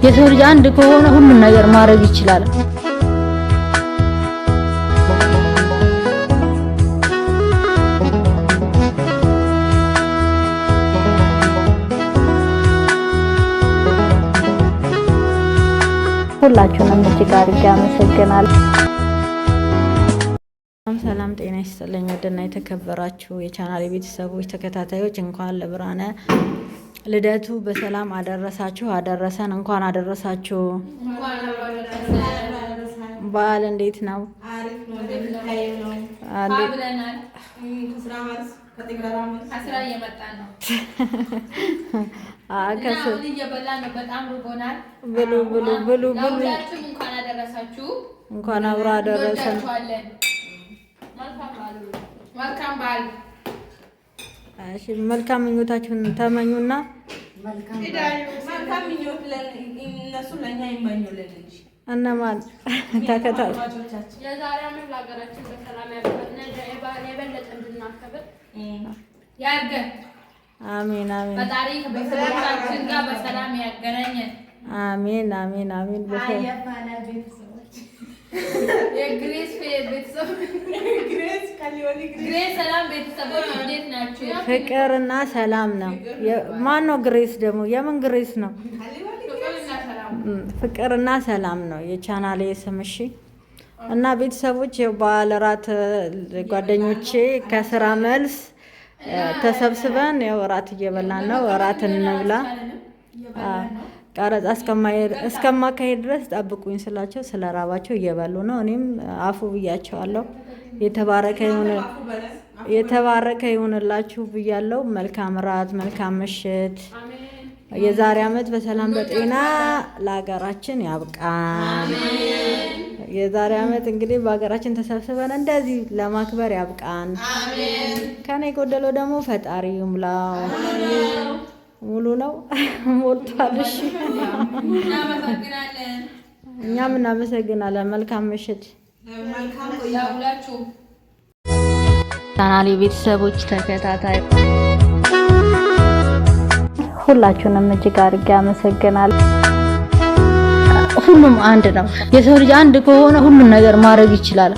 የሰው ልጅ አንድ ከሆነ ሁሉን ነገር ማድረግ ይችላል። ሁላችሁንም እጅግ አድርጌ አመሰግናለሁ። ሰላም ጤና ይስጥልኝ። ወደና የተከበራችሁ የቻናሌ ቤተሰቦች ተከታታዮች እንኳን ለብርሃነ ልደቱ በሰላም አደረሳችሁ አደረሰን። እንኳን አደረሳችሁ። በዓል እንዴት ነው? እንኳን አብሮ አደረሰን። መልካም ምኞታችሁን ተመኙና መልካም ምኞት ለነሱ ለኛ ይመኙልን እንጂ እነማን ተከታታይ የዛሬ ዓመት ለሀገራችን በሰላም ያደርሰን የበለጠ እንድናከብር ያርገን። አሜን አሜን። ፈጣሪ ከቤተሰቦቻችን ጋር በሰላም ያገናኘን። አሜን አሜን አሜን። በሰላም የግሬስ ሰላም ቤተሰቦች እንዴት ናችሁ? ፍቅርና ሰላም ነው። ማን ነው ግሬስ? ደግሞ የምን ግሬስ ነው? ፍቅርና ሰላም ነው የቻናሌ ስም። እሺ። እና ቤተሰቦች በዓል እራት ጓደኞቼ ከስራ መልስ ተሰብስበን ያው እራት እየበላን ነው። እራት እንብላ። ቀረጻ እስከማካሄድ ድረስ ጠብቁኝ ስላቸው ስለራባቸው እየበሉ ነው። እኔም አፉ ብያቸዋለሁ። የተባረከ ይሁንላችሁ ብያለሁ። መልካም ራት፣ መልካም ምሽት። የዛሬ ዓመት በሰላም በጤና ለሀገራችን ያብቃን። የዛሬ ዓመት እንግዲህ በሀገራችን ተሰብስበን እንደዚህ ለማክበር ያብቃን። ከኔ የጎደለው ደግሞ ፈጣሪ ይሙላው። ሙሉ ነው ሞልቷል። እሺ እኛም እናመሰግናለን። መልካም ምሽት። ቻናሌ ቤተሰቦች ተከታታይ ሁላችሁንም እጅግ አድርጌ አመሰግናለሁ። ሁሉም አንድ ነው። የሰው ልጅ አንድ ከሆነ ሁሉን ነገር ማድረግ ይችላል።